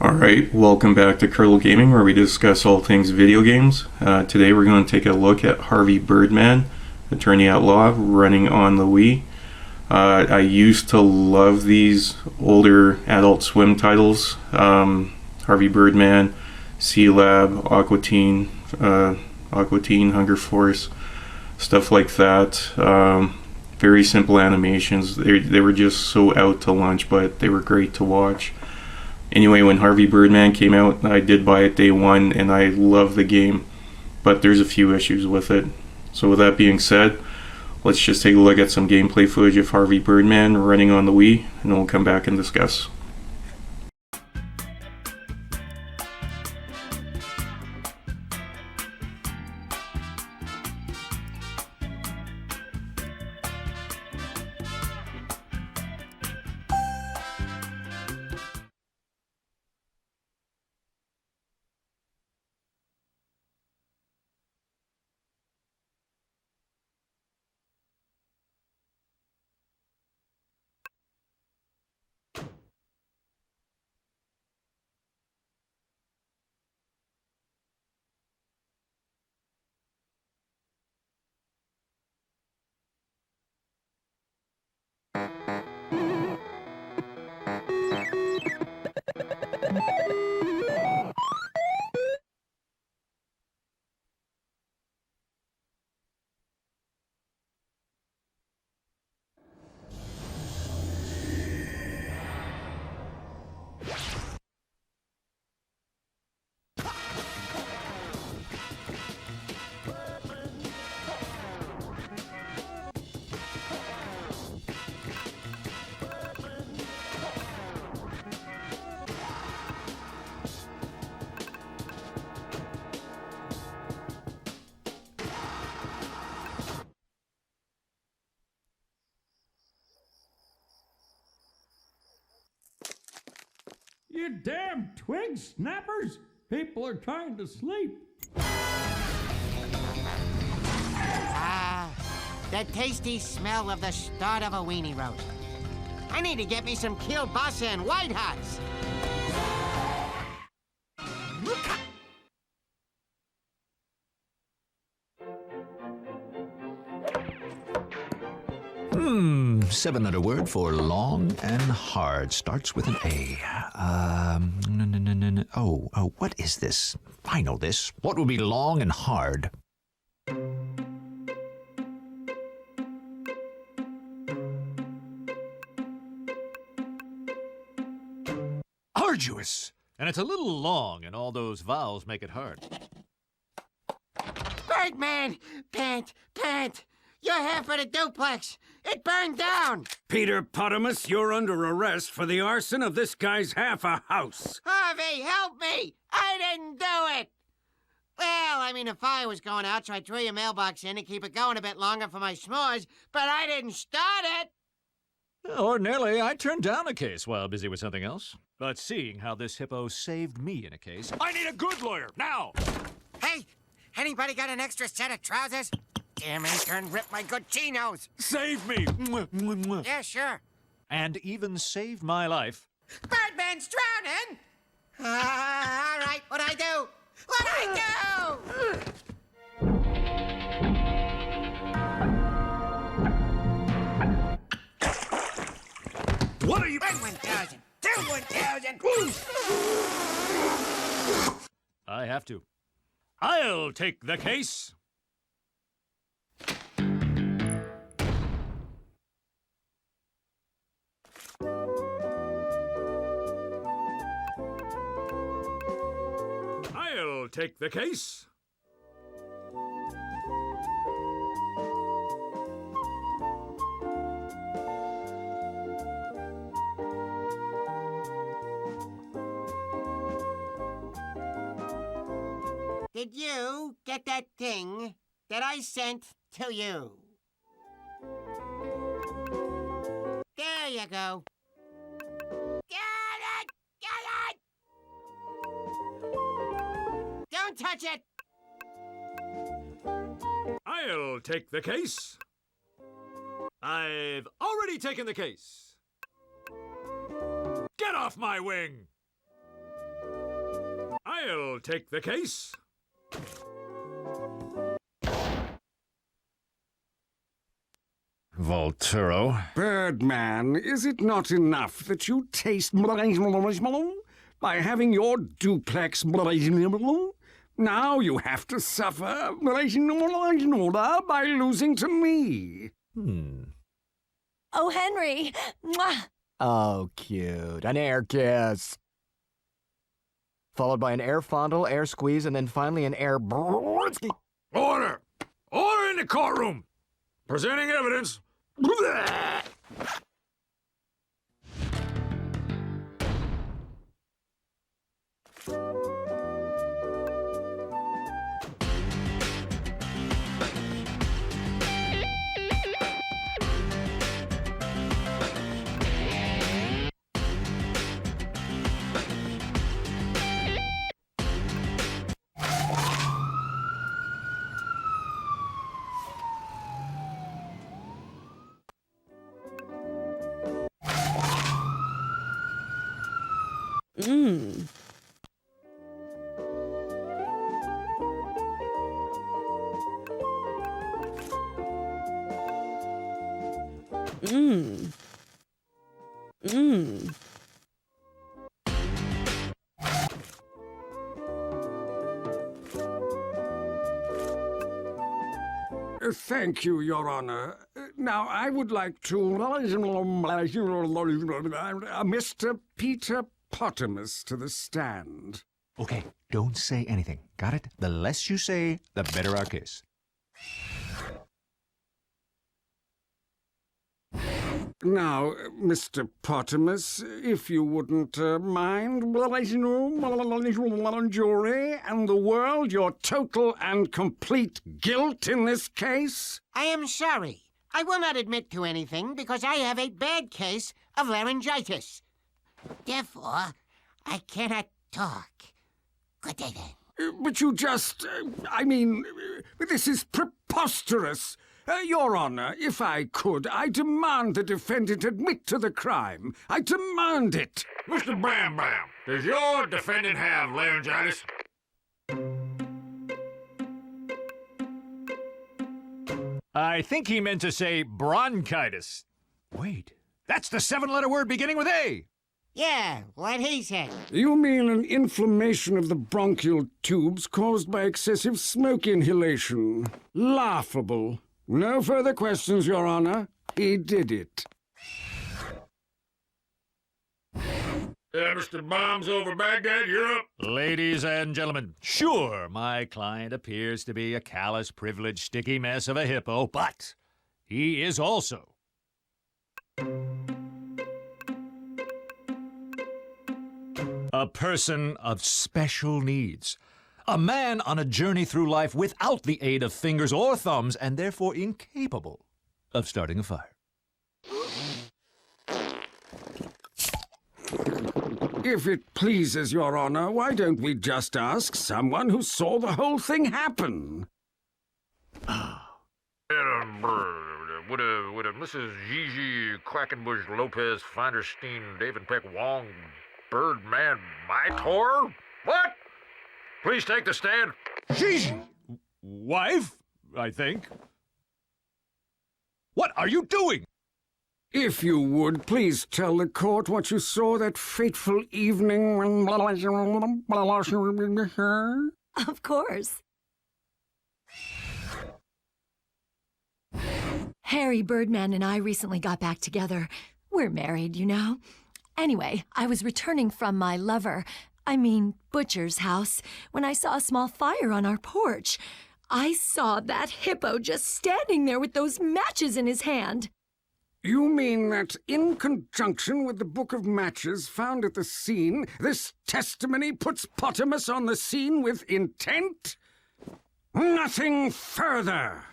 Alright, welcome back to Curl Gaming, where we discuss all things video games. Today we're going to take a look at Harvey Birdman, Attorney at Law, running on the Wii. I used to love these older Adult Swim titles. Harvey Birdman, C-Lab, Aqua Teen, Hunger Force, stuff like that. Very simple animations. They were just so out to lunch, but they were great to watch. Anyway, when Harvey Birdman came out, I did buy it day one, and I love the game, but there's a few issues with it. So with that being said, let's just take a look at some gameplay footage of Harvey Birdman running on the Wii, and then we'll come back and discuss. You damn twig snappers! People are trying to sleep. Ah, the tasty smell of the start of a weenie roast. I need to get me some kielbasa and White Hots. Seven-letter word for long and hard. Starts with an A. What is this? I know this. What would be long and hard? Arduous! And it's a little long, and all those vowels make it hard. Birdman! Pant! You're here for the duplex! It burned down! Peter Potamus, you're under arrest for the arson of this guy's half a house. Harvey, help me! I didn't do it! Well, I mean, the fire was going out, so I threw your mailbox in to keep it going a bit longer for my s'mores, but I didn't start it! Ordinarily, I'd turn down a case while busy with something else. But seeing how this hippo saved me in a case, I need a good lawyer, now! Hey, anybody got an extra set of trousers? Damn intern ripped my good chinos. Save me! Yeah, sure. And even saved my life. Birdman's drowning! All right, what'd I do? What'd I do? What are you... 1,000. 1,000. I have to. I'll take the case. I'll take the case. Did you get that thing that I sent to you? There you go. Get it! Get it! Don't touch it! I'll take the case. I've already taken the case. Get off my wing! I'll take the case. Volturo. Birdman, is it not enough that you taste by having your duplex? Now you have to suffer by losing to me. Oh, Henry! Mwah! Oh, cute. An air kiss. Followed by an air fondle, air squeeze, and then finally an air brrrrsky. Order! Order in the courtroom! Presenting evidence. Thank you, Your Honor. Now, I would like to... Mr. Peter Pottermus to the stand. Okay, don't say anything. Got it? The less you say, the better our case. Now, Mr. Pottermus, if you wouldn't mind, jury and the world, your total and complete guilt in this case? I am sorry. I will not admit to anything because I have a bad case of laryngitis. Therefore, I cannot talk. Good day, then. But you just... this is preposterous. Your Honor, if I could, I demand the defendant admit to the crime. I demand it. Mr. Bam Bam, does your defendant have laryngitis? I think he meant to say bronchitis. Wait, that's the 7-letter word beginning with A. Yeah, what he said. You mean an inflammation of the bronchial tubes caused by excessive smoke inhalation. Laughable. No further questions, Your Honor. He did it. Mr. Bombs over Baghdad, you're up. Ladies and gentlemen, sure, my client appears to be a callous, privileged, sticky mess of a hippo, but he is also a person of special needs. A man on a journey through life without the aid of fingers or thumbs, and therefore incapable of starting a fire. If it pleases Your Honor, why don't we just ask someone who saw the whole thing happen? Would a Mrs. Gigi Quackenbush Lopez Finderstein David Peck Wong Birdman Mytor? What? Please take the stand. Gigi! Wife, I think. What are you doing? If you would, please tell the court what you saw that fateful evening when... Of course. Harry Birdman and I recently got back together. We're married, you know. Anyway, I was returning from my butcher's house, when I saw a small fire on our porch. I saw that hippo just standing there with those matches in his hand. You mean that in conjunction with the book of matches found at the scene, this testimony puts Pottermus on the scene with intent? Nothing further!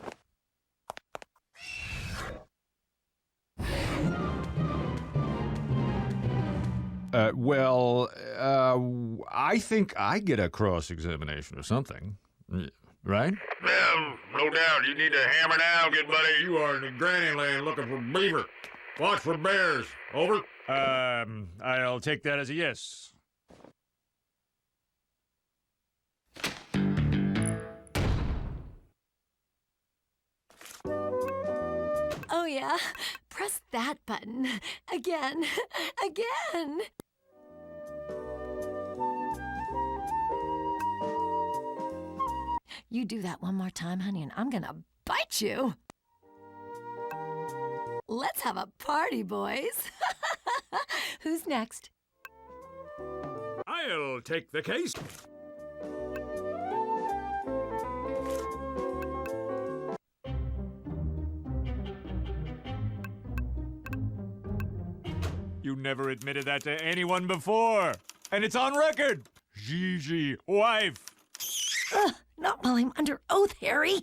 I think I get a cross-examination or something, right? Well, no doubt. You need to hammer down, good buddy. You are in the granny land looking for beaver. Watch for bears. Over. I'll take that as a yes. yeah. Press that button. Again. Again. You do that one more time, honey, and I'm gonna bite you. Let's have a party, boys. Who's next? I'll take the case. You never admitted that to anyone before. And it's on record. Gigi, wife. Not while I'm under oath, Harry.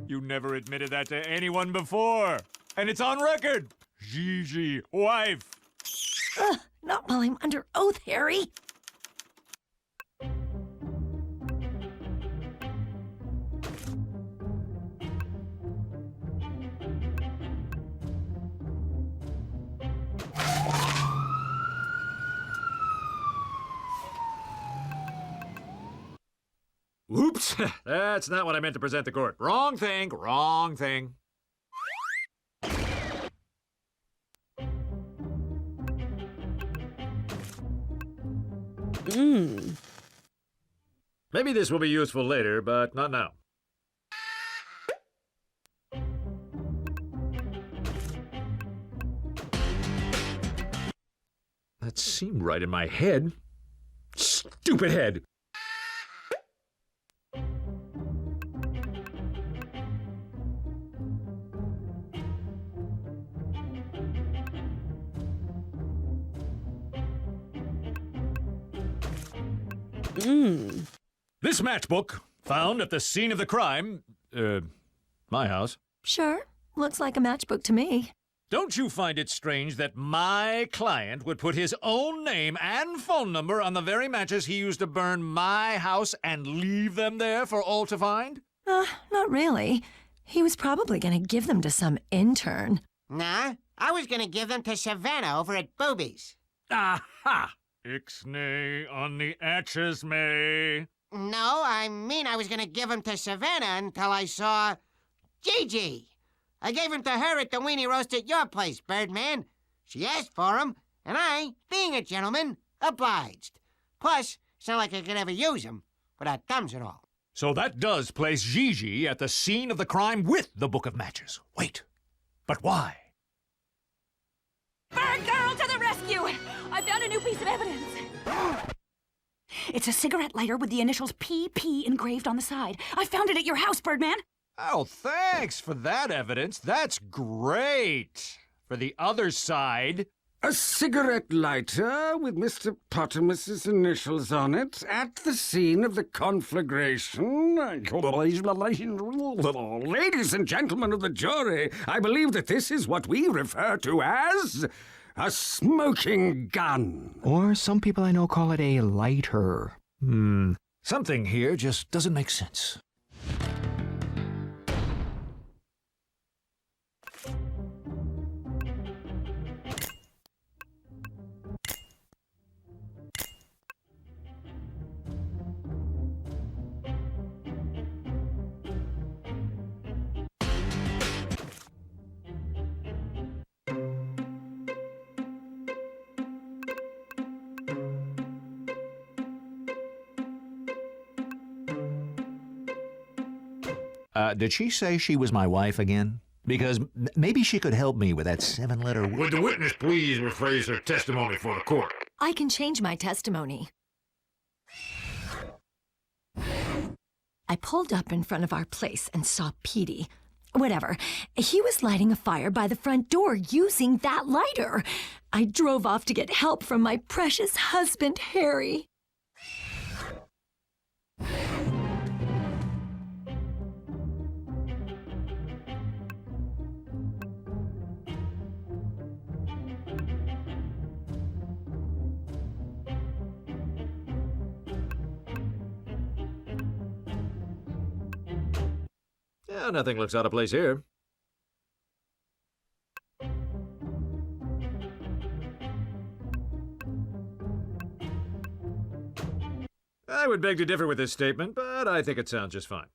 You never admitted that to anyone before. And it's on record. Gigi, wife. Not while I'm under oath, Harry. Oops, that's not what I meant to present the court. Wrong thing, wrong thing. Maybe this will be useful later, but not now. That seemed right in my head. Stupid head. This matchbook, found at the scene of the crime, my house. Sure. Looks like a matchbook to me. Don't you find it strange that my client would put his own name and phone number on the very matches he used to burn my house and leave them there for all to find? Not really. He was probably gonna give them to some intern. Nah, I was gonna give them to Savannah over at Boobies. Aha! Ixnay on the atches, May. No, I mean I was gonna give them to Savannah until I saw Gigi. I gave him to her at the weenie roast at your place, Birdman. She asked for him, and I, being a gentleman, obliged. Plus, it's not like I could ever use him without thumbs and all. So that does place Gigi at the scene of the crime with the book of matches. Wait, but why? Bird girl to the rescue! I found a new piece of evidence. It's a cigarette lighter with the initials PP engraved on the side. I found it at your house, Birdman. Oh, thanks for that evidence. That's great. For the other side... A cigarette lighter with Mr. Pottermus's initials on it at the scene of the conflagration. Ladies and gentlemen of the jury, I believe that this is what we refer to as a smoking gun. Or some people I know call it a lighter. Something here just doesn't make sense. Did she say she was my wife again? Because maybe she could help me with that 7-letter word. Would the witness please rephrase her testimony for the court? I can change my testimony. I pulled up in front of our place and saw Petey. Whatever. He was lighting a fire by the front door using that lighter. I drove off to get help from my precious husband, Harry. Yeah, nothing looks out of place here. I would beg to differ with this statement, but I think it sounds just fine.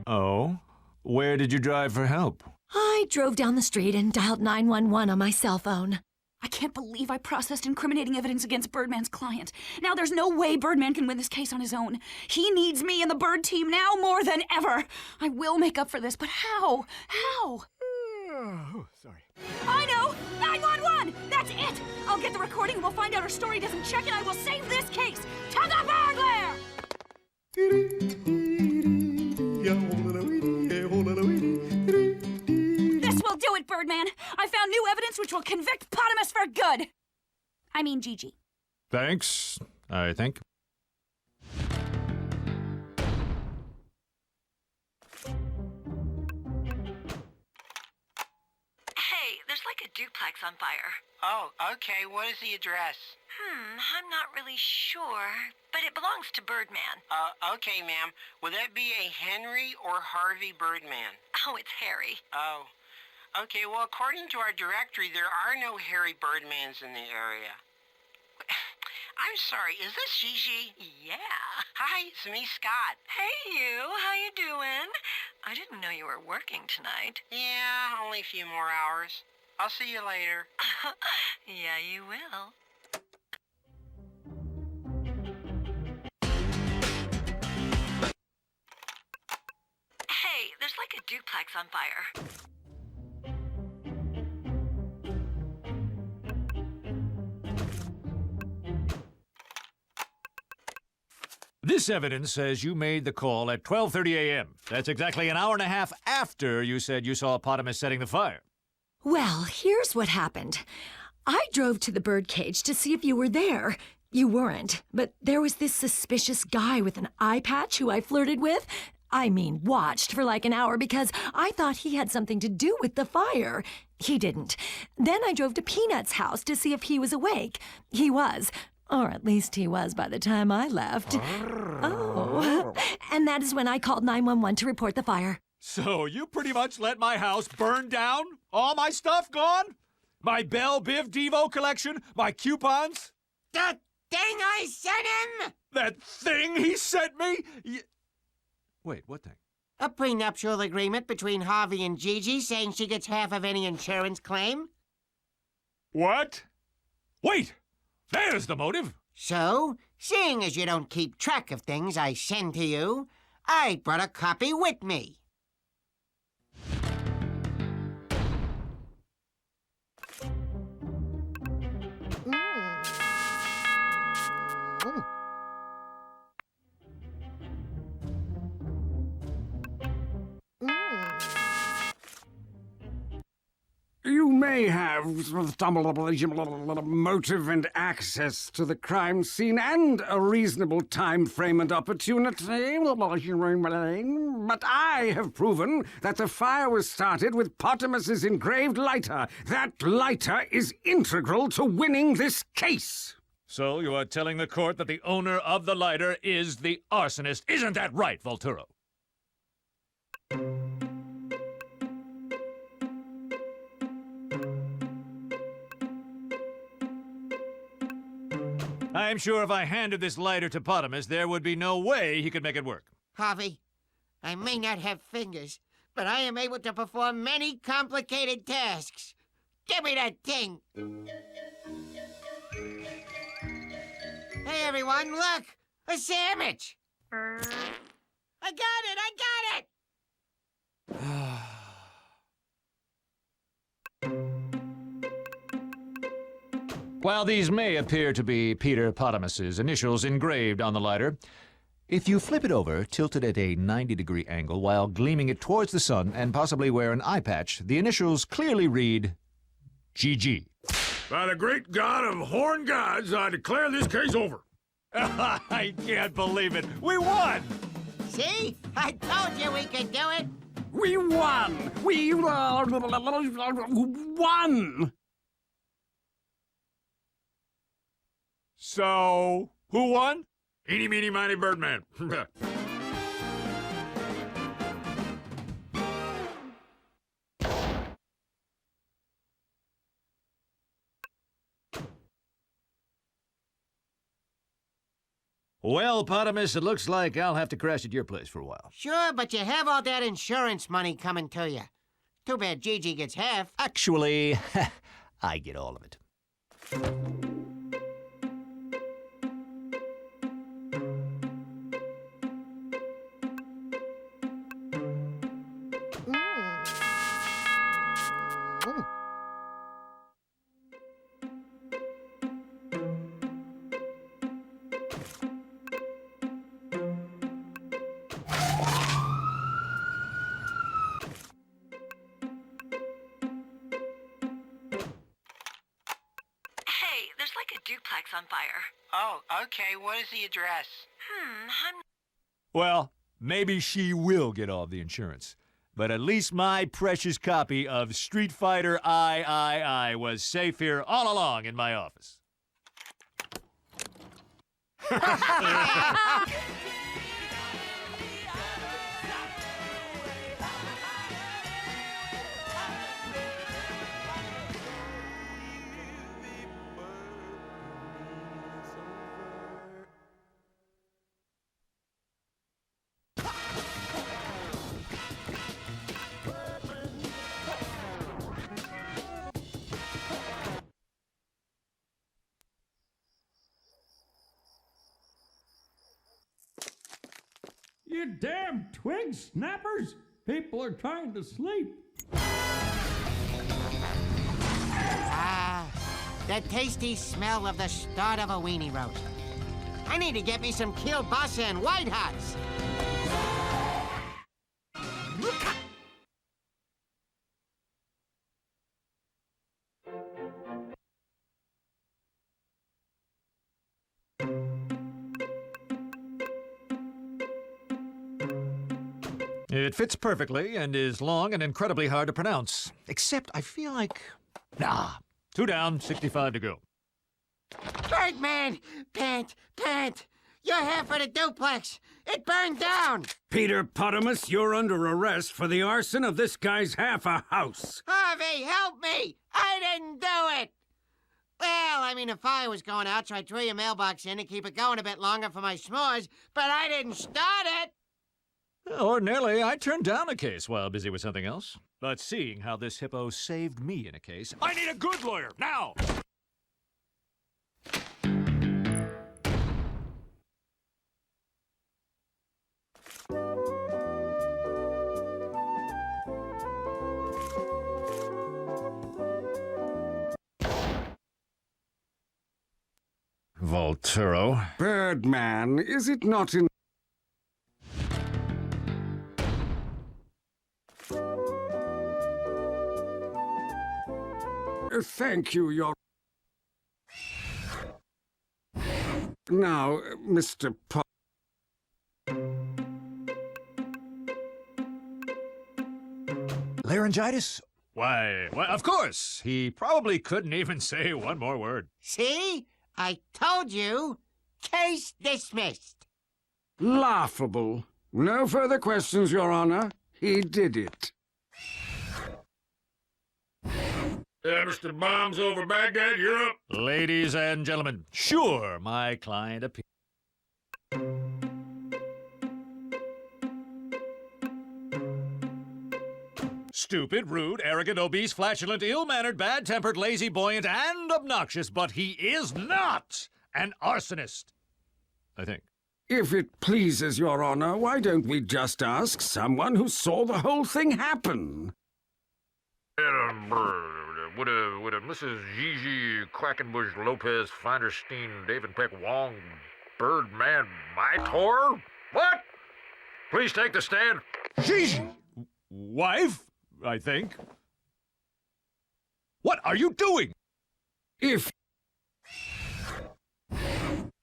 Oh? Where did you drive for help? I drove down the street and dialed 911 on my cell phone. I can't believe I processed incriminating evidence against Birdman's client. Now there's no way Birdman can win this case on his own. He needs me and the Bird team now more than ever. I will make up for this, but how? How? Oh, sorry. I know! 911! That's it! I'll get the recording and we'll find out her story doesn't check and I will save this case! To the burglar! This will do it, Birdman! I found new evidence which will convict Potamus for good! I mean Gigi. Thanks, I think. Hey, there's like a duplex on fire. Oh, okay. What is the address? I'm not really sure, but it belongs to Birdman. Okay, ma'am. Will that be a Henry or Harvey Birdman? Oh, it's Harry. Oh. Okay, well, according to our directory, there are no Harry Birdmans in the area. I'm sorry, is this Gigi? Yeah. Hi, it's me, Scott. Hey, you. How you doing? I didn't know you were working tonight. Yeah, only a few more hours. I'll see you later. Yeah, you will. Hey, there's like a duplex on fire. This evidence says you made the call at 12:30 a.m. That's exactly an hour and a half after you said you saw Potamus setting the fire. Well, here's what happened. I drove to the birdcage to see if you were there. You weren't, but there was this suspicious guy with an eye patch who I flirted with. I mean, watched for like an hour because I thought he had something to do with the fire. He didn't. Then I drove to Peanut's house to see if he was awake. He was. Or at least he was by the time I left. Oh. And that is when I called 911 to report the fire. So you pretty much let my house burn down? All my stuff gone? My Belle Biv Devo collection? My coupons? The thing I sent him! That thing he sent me? Wait, what thing? A prenuptial agreement between Harvey and Gigi saying she gets half of any insurance claim. What? Wait! There's the motive! So, seeing as you don't keep track of things I send to you, I brought a copy with me. You may have stumbled upon a motive and access to the crime scene and a reasonable time frame and opportunity, but I have proven that the fire was started with Potamus's engraved lighter. That lighter is integral to winning this case. So you are telling the court that the owner of the lighter is the arsonist. Isn't that right, Volturo? I'm sure if I handed this lighter to Potamus, there would be no way he could make it work. Harvey, I may not have fingers, but I am able to perform many complicated tasks. Give me that thing. Hey, everyone, look! A sandwich! I got it! I got it! While these may appear to be Peter Potamus's initials engraved on the lighter, if you flip it over, tilt it at a 90-degree angle while gleaming it towards the sun and possibly wear an eye patch, the initials clearly read GG. By the great god of horn gods, I declare this case over. I can't believe it. We won! See? I told you we could do it! We won! We won! So, who won? Eeny, meeny, miny, Birdman. Well, Potamus, it looks like I'll have to crash at your place for a while. Sure, but you have all that insurance money coming to you. Too bad Gigi gets half. Actually, I get all of it. Hey, there's like a duplex on fire. Oh, okay. What is the address? I'm Well, maybe she will get all the insurance. But at least my precious copy of Street Fighter I was safe here all along in my office. You damn twig snappers! People are trying to sleep. Ah, the tasty smell of the start of a weenie roast. I need to get me some kielbasa and White House. It fits perfectly and is long and incredibly hard to pronounce. Except I feel like... Nah. 2 down, 65 to go. Birdman! Pant! You're half of the duplex! It burned down! Peter Potamus, you're under arrest for the arson of this guy's half a house. Harvey, help me! I didn't do it! Well, I mean, the fire was going out, so I threw your mailbox in to keep it going a bit longer for my s'mores, but I didn't start it! Ordinarily, I'd turn down a case while busy with something else. But seeing how this hippo saved me in a case, I need a good lawyer, now! Volturo. Birdman, is it not in... Thank you, Your... Now, Mr. Laryngitis? Why, of course. He probably couldn't even say one more word. See? I told you! Case dismissed! Laughable. No further questions, Your Honor. He did it. Mr. Bombs over Baghdad, you're up. Ladies and gentlemen, sure, my client appears. Stupid, rude, arrogant, obese, flatulent, ill-mannered, bad-tempered, lazy, buoyant, and obnoxious, but he is not an arsonist. I think. If it pleases Your Honor, why don't we just ask someone who saw the whole thing happen? Would a Mrs. Gigi Quackenbush Lopez Feinderstein David Peck Wong Birdman Mytor? What? Please take the stand. Gigi! Wife, I think. What are you doing? If...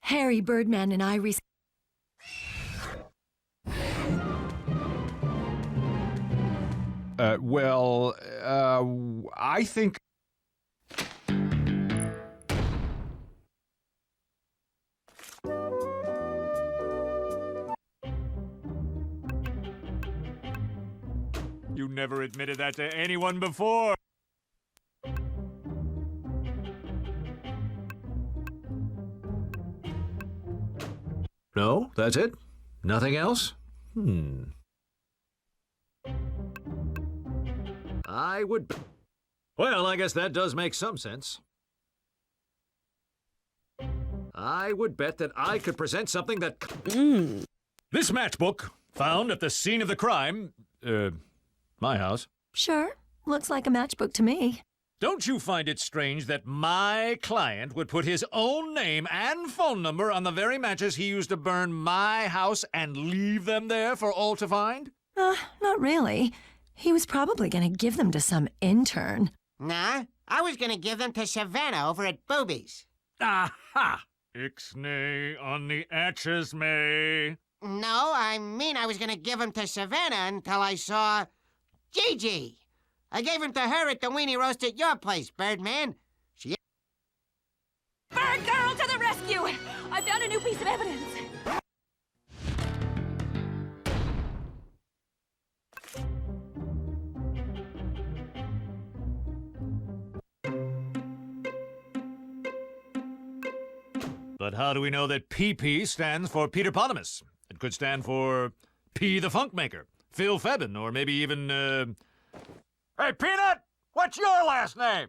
Harry Birdman and I I think... You never admitted that to anyone before. that's it? Nothing else? I would... Well, I guess that does make some sense. I would bet that I could present something that... This matchbook, found at the scene of the crime... my house. Sure. Looks like a matchbook to me. Don't you find it strange that my client would put his own name and phone number on the very matches he used to burn my house and leave them there for all to find? Not really. He was probably going to give them to some intern. Nah, I was gonna give them to Savannah over at Boobies. Aha! Ixnay on the atches, May. No, I mean I was gonna give them to Savannah until I saw Gigi. I gave him to her at the weenie roast at your place, Birdman. She... Bird girl to the rescue! I found a new piece of evidence. But how do we know that PP stands for Peter Potamus? It could stand for P the Funk Maker, Phil Febin, or maybe even, Hey, Peanut! What's your last name?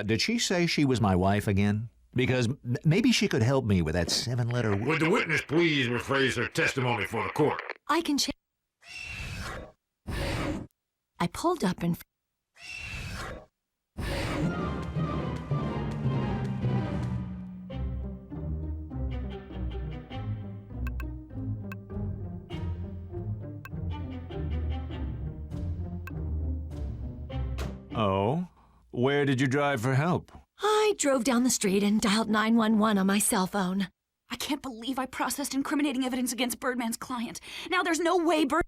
Did she say she was my wife again? Because maybe she could help me with that 7-letter... Would the witness please rephrase her testimony for the court? I can check. I pulled up in... Oh? Where did you drive for help? I drove down the street and dialed 911 on my cell phone. I can't believe I processed incriminating evidence against Birdman's client. Now there's no way Bird...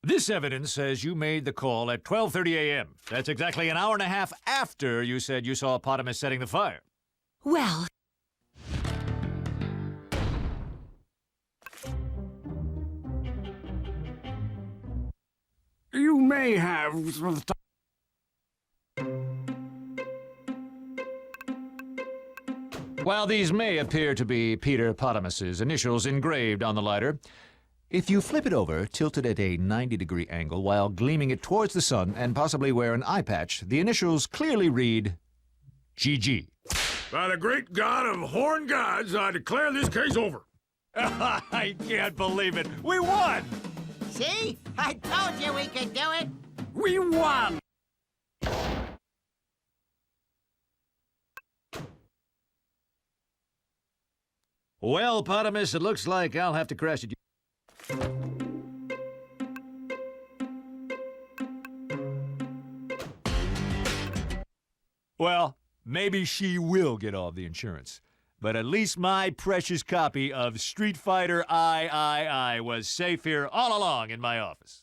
This evidence says you made the call at 12:30 a.m. That's exactly an hour and a half after you said you saw Potamus setting the fire. Well... You may have... While these may appear to be Peter Potamus's initials engraved on the lighter, if you flip it over, tilted at a 90-degree angle while gleaming it towards the sun and possibly wear an eye patch, the initials clearly read GG. By the great god of horn gods, I declare this case over. I can't believe it. We won! See? I told you we could do it. We won! Well, Potamus, it looks like I'll have to crash it. Well, maybe she will get all the insurance. But at least my precious copy of Street Fighter I was safe here all along in my office.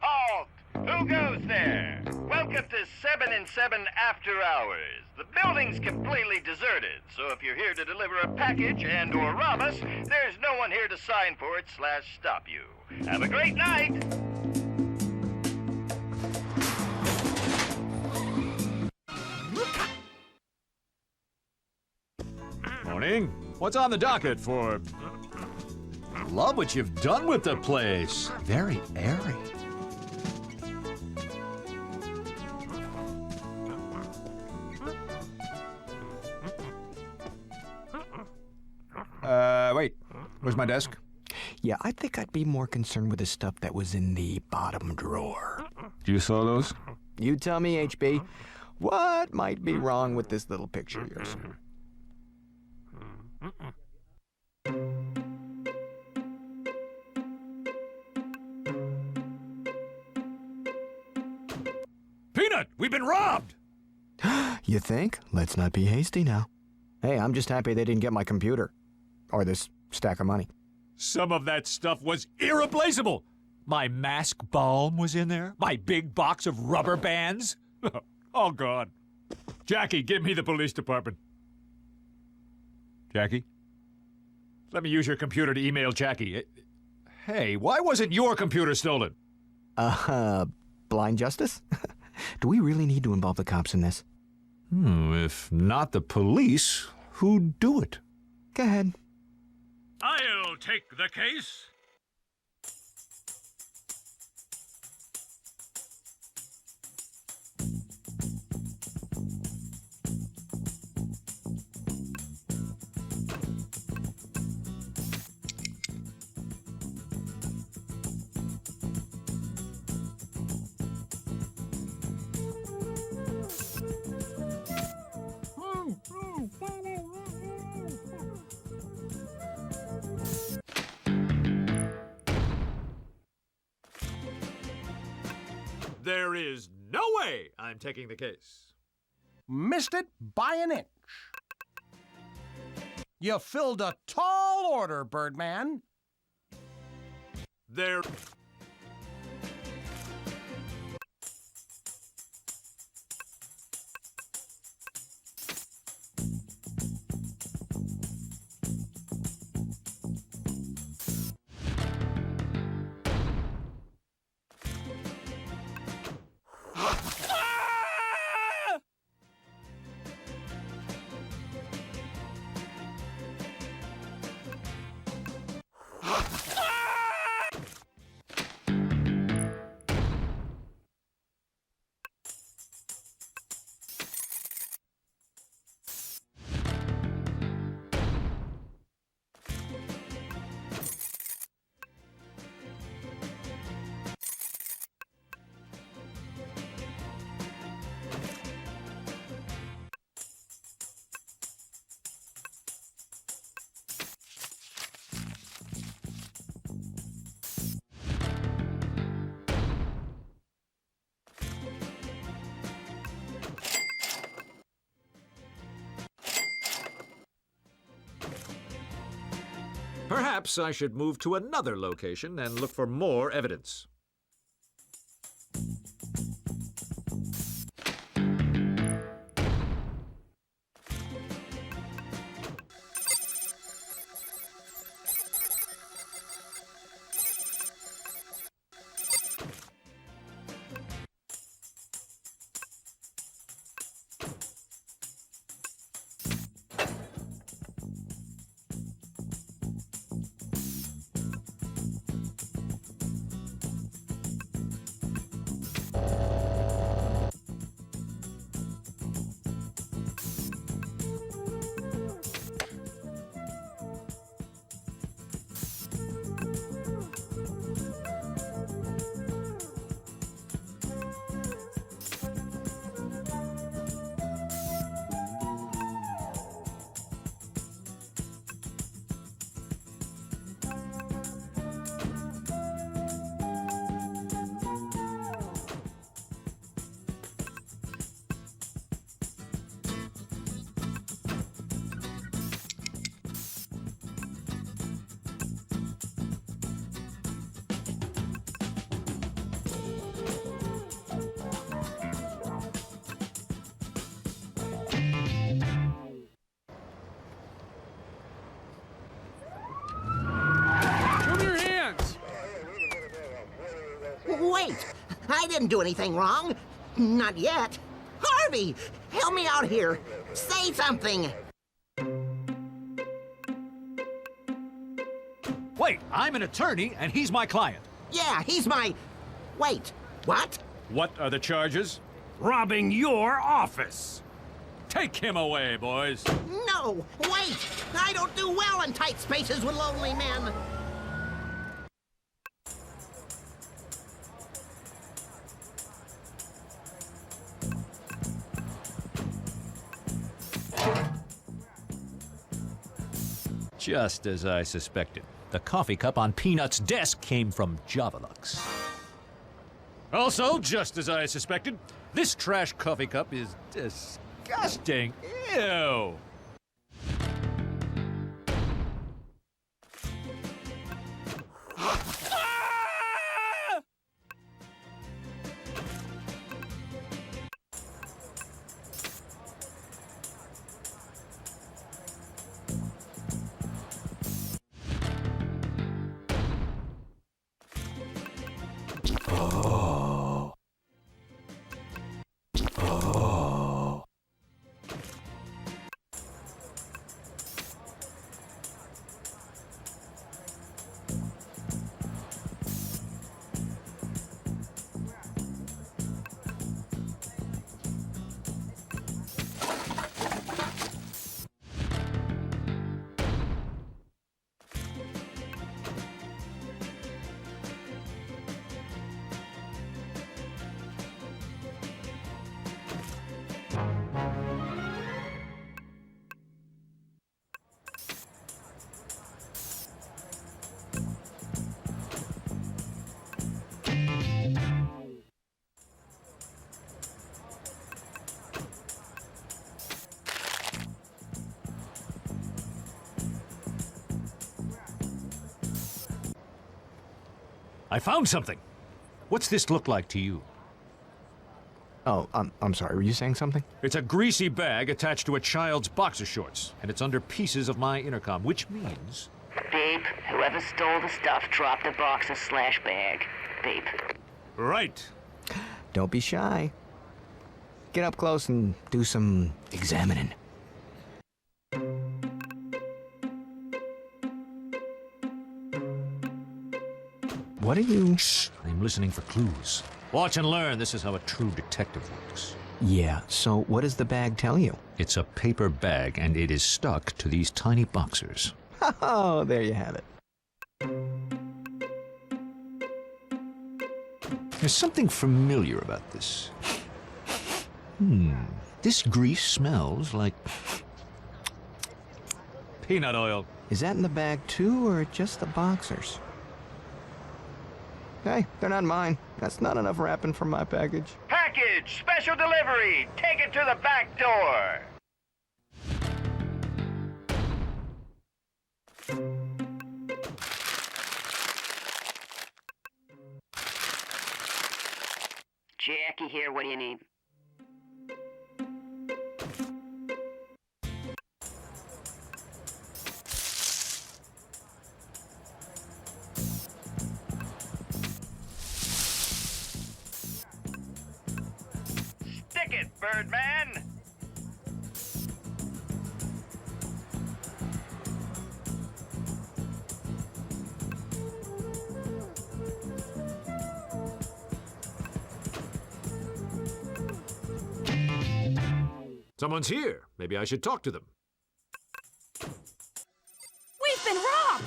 Halt! Who goes there? Welcome to 7 and 7 After Hours. The building's completely deserted, so if you're here to deliver a package and or rob us, there's no one here to sign for it / stop you. Have a great night! Morning. What's on the docket for... Love what you've done with the place. Very airy. Wait. Where's my desk? Yeah, I think I'd be more concerned with the stuff that was in the bottom drawer. You saw those? You tell me, HB. What might be wrong with this little picture of yours? Peanut, we've been robbed! You think? Let's not be hasty now. Hey, I'm just happy they didn't get my computer. Or this stack of money. Some of that stuff was irreplaceable. My mask balm was in there. My big box of rubber bands. All gone. Jackie, give me the police department. Jackie? Let me use your computer to email Jackie. Hey, why wasn't your computer stolen? Blind justice? Do we really need to involve the cops in this? If not the police, who'd do it? Go ahead. I'll take the case. There is no way I'm taking the case. Missed it by an inch. You filled a tall order, Birdman. There... Perhaps I should move to another location and look for more evidence. Wait! I didn't do anything wrong. Not yet. Harvey! Help me out here. Say something. Wait, I'm an attorney and he's my client. Yeah, he's my... Wait, what? What are the charges? Robbing your office. Take him away, boys. No, wait! I don't do well in tight spaces with lonely men. Just as I suspected. The coffee cup on Peanut's desk came from Javalux. Also, just as I suspected, this trash coffee cup is disgusting. Ew! I found something. What's this look like to you? Oh, I'm sorry. Were you saying something? It's a greasy bag attached to a child's boxer shorts, and it's under pieces of my intercom, which means... Babe, whoever stole the stuff dropped the boxer/bag. Babe. Right. Don't be shy. Get up close and do some examining. What are you... Shh, I'm listening for clues. Watch and learn. This is how a true detective works. Yeah, so what does the bag tell you? It's a paper bag, and it is stuck to these tiny boxers. Oh, there you have it. There's something familiar about this. This grease smells like... peanut oil. Is that in the bag too, or just the boxers? Hey, they're not mine. That's not enough wrapping for my package. Package! Special delivery! Take it to the back door! Jackie here, what do you need? Stick it, Birdman! Someone's here. Maybe I should talk to them. We've been robbed!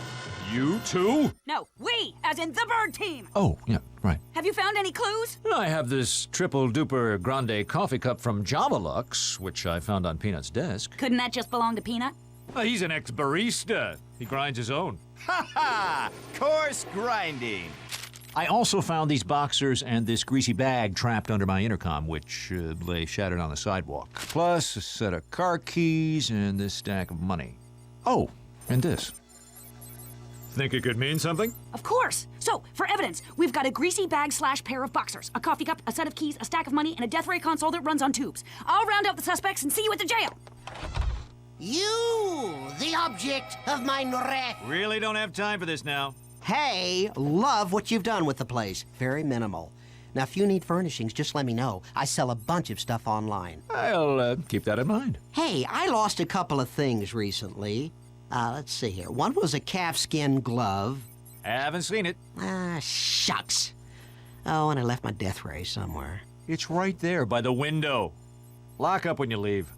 You too? No, we, as in the bird team. Oh, yeah, right. Have you found any clues? I have this triple-duper grande coffee cup from Jamalux, which I found on Peanut's desk. Couldn't that just belong to Peanut? He's an ex-barista. He grinds his own. Ha ha! Coarse grinding. I also found these boxers and this greasy bag trapped under my intercom, which lay shattered on the sidewalk. Plus a set of car keys and this stack of money. Oh, and this. Think it could mean something? Of course. So, for evidence, we've got a greasy bag/pair of boxers, a coffee cup, a set of keys, a stack of money, and a death ray console that runs on tubes. I'll round up the suspects and see you at the jail. You, the object of my wrath. Really don't have time for this now. Hey, love what you've done with the place. Very minimal. Now, if you need furnishings, just let me know. I sell a bunch of stuff online. I'll keep that in mind. Hey, I lost a couple of things recently. Let's see here. One was a calfskin glove. Haven't seen it. Ah, shucks. Oh, and I left my death ray somewhere. It's right there by the window. Lock up when you leave.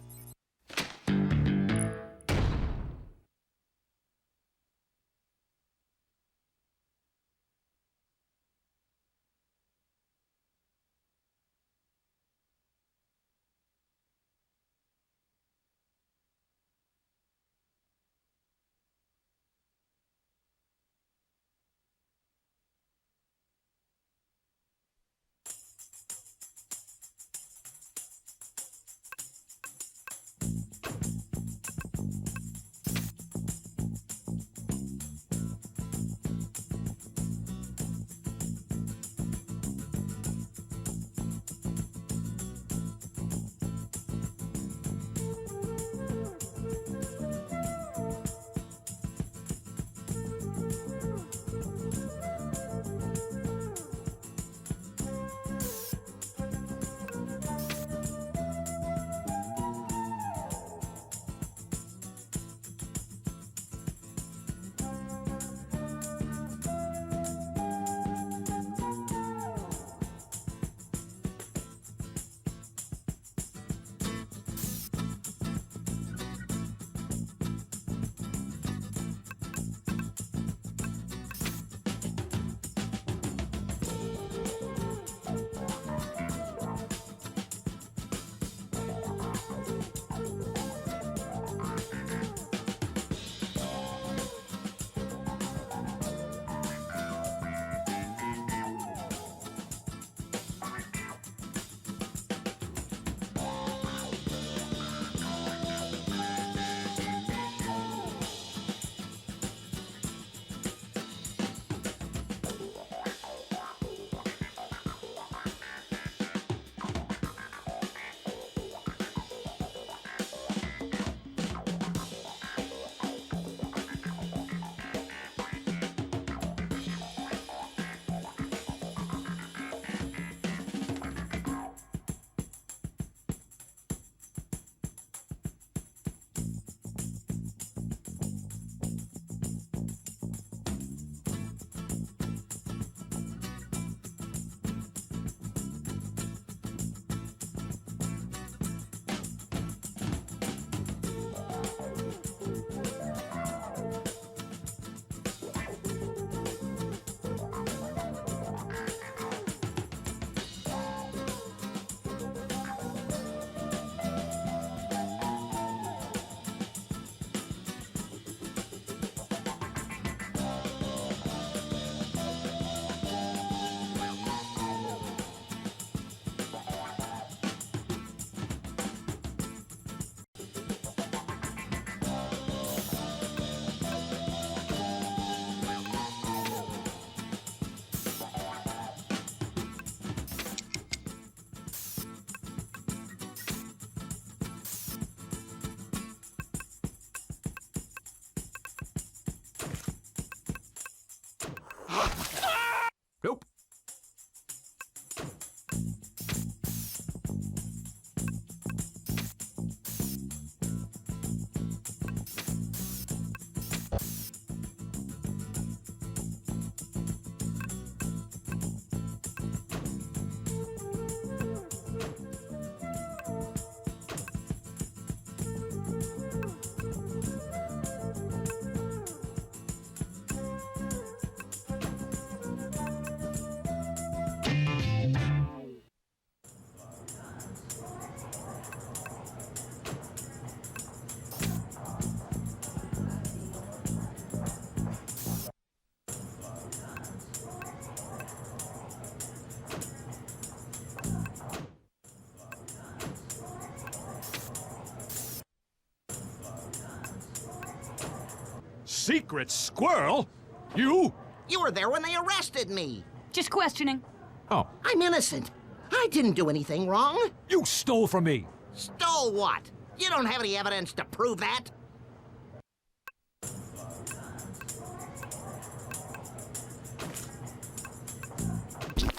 secret squirrel? You? You were there when they arrested me. Just questioning. Oh. I'm innocent. I didn't do anything wrong. You stole from me. Stole what? You don't have any evidence to prove that.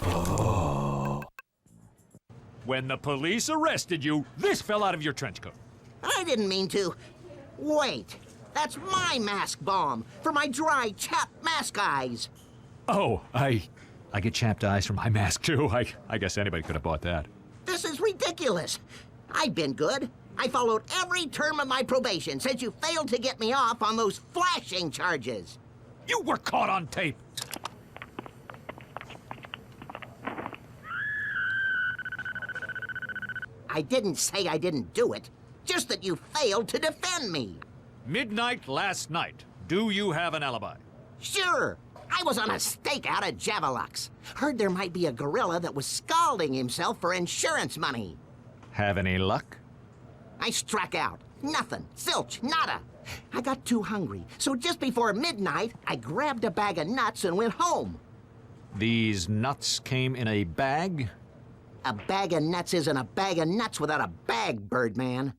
Oh. When the police arrested you, this fell out of your trench coat. I didn't mean to. Wait. That's my mask bomb for my dry, chapped mask eyes. Oh, I get chapped eyes from my mask, too. I guess anybody could have bought that. This is ridiculous. I've been good. I followed every term of my probation since you failed to get me off on those flashing charges. You were caught on tape. I didn't say I didn't do it, just that you failed to defend me. Midnight last night. Do you have an alibi? Sure. I was on a stakeout at Javelux. Heard there might be a gorilla that was scalding himself for insurance money. Have any luck? I struck out. Nothing. Zilch. Nada. I got too hungry, so just before midnight, I grabbed a bag of nuts and went home. These nuts came in a bag? A bag of nuts isn't a bag of nuts without a bag, Birdman.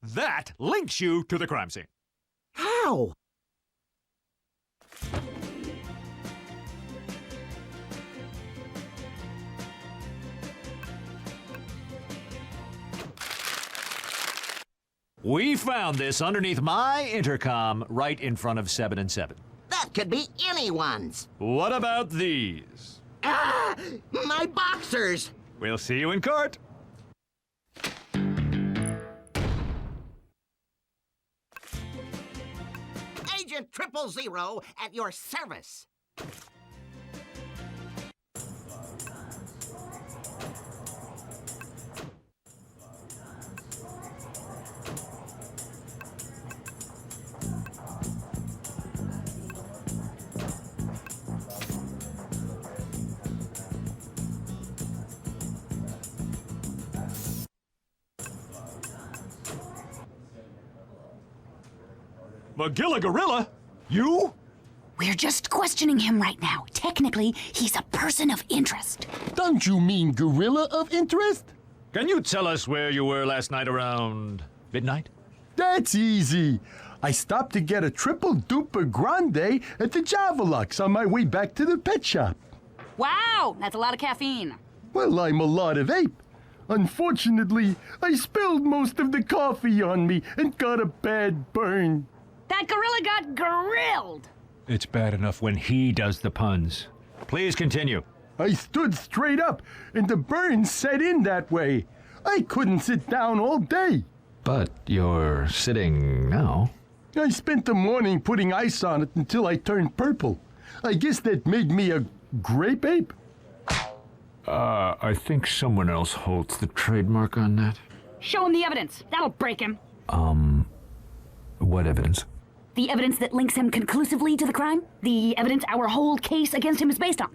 That links you to the crime scene. How? We found this underneath my intercom right in front of 7 and 7. That could be anyone's. What about these? Ah! My boxers! We'll see you in court. Agent 000 at your service. McGilla Gorilla? You? We're just questioning him right now. Technically, he's a person of interest. Don't you mean gorilla of interest? Can you tell us where you were last night around midnight? That's easy. I stopped to get a triple duper grande at the Javelux on my way back to the pet shop. Wow, that's a lot of caffeine. Well, I'm a lot of ape. Unfortunately, I spilled most of the coffee on me and got a bad burn. That gorilla got grilled. It's bad enough when he does the puns. Please continue. I stood straight up, and the burn set in that way. I couldn't sit down all day. But you're sitting now. I spent the morning putting ice on it until I turned purple. I guess that made me a grape ape. I think someone else holds the trademark on that. Show him the evidence. That'll break him. What evidence? The evidence that links him conclusively to the crime? The evidence our whole case against him is based on?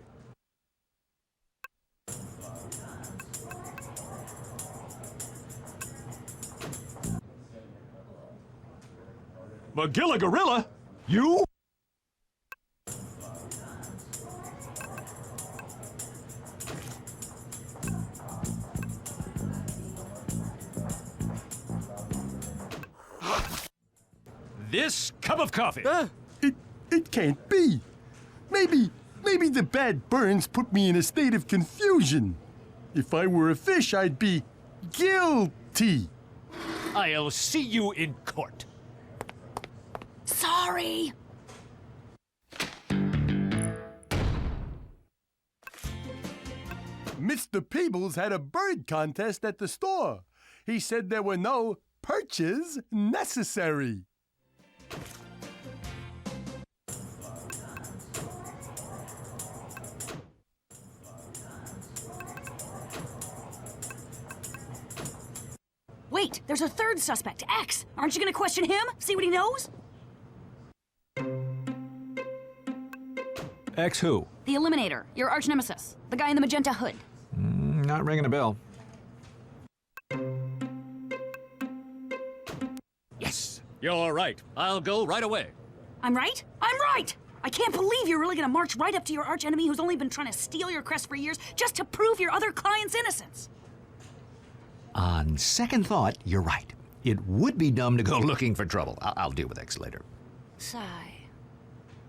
McGilla Gorilla? You? This cup of coffee. It can't be. Maybe the bad burns put me in a state of confusion. If I were a fish, I'd be guilty. I'll see you in court. Sorry. Mr. Peebles had a bird contest at the store. He said there were no perches necessary. Wait, there's a third suspect, X. Aren't you gonna question him? See what he knows? X who? The Eliminator, your arch nemesis. The guy in the magenta hood. Not ringing a bell. Yes, you're right. I'll go right away. I'm right? I'm right! I can't believe you're really gonna march right up to your archenemy who's only been trying to steal your crest for years just to prove your other client's innocence. On second thought, you're right. It would be dumb to go looking for trouble. I'll deal with X later. Sigh.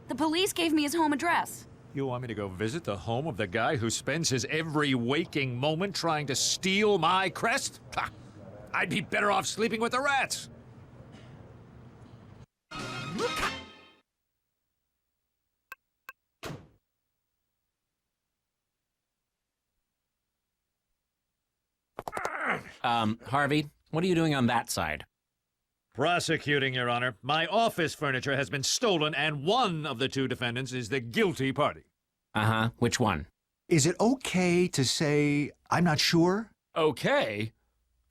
The police gave me his home address. You want me to go visit the home of the guy who spends his every waking moment trying to steal my crest? Ha! I'd be better off sleeping with the rats. Harvey, what are you doing on that side? Prosecuting, Your Honor. My office furniture has been stolen, and one of the two defendants is the guilty party. Uh-huh. Which one? Is it okay to say, I'm not sure? Okay.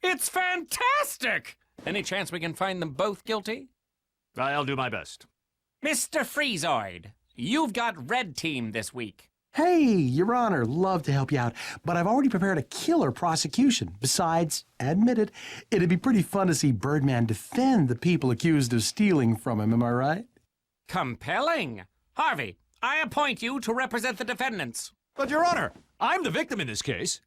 It's fantastic! Any chance we can find them both guilty? I'll do my best. Mr. Freezoid, you've got red team this week. Hey, Your Honor, love to help you out, but I've already prepared a killer prosecution. Besides, admit it, it'd be pretty fun to see Birdman defend the people accused of stealing from him, am I right? Compelling. Harvey, I appoint you to represent the defendants. But, Your Honor, I'm the victim in this case.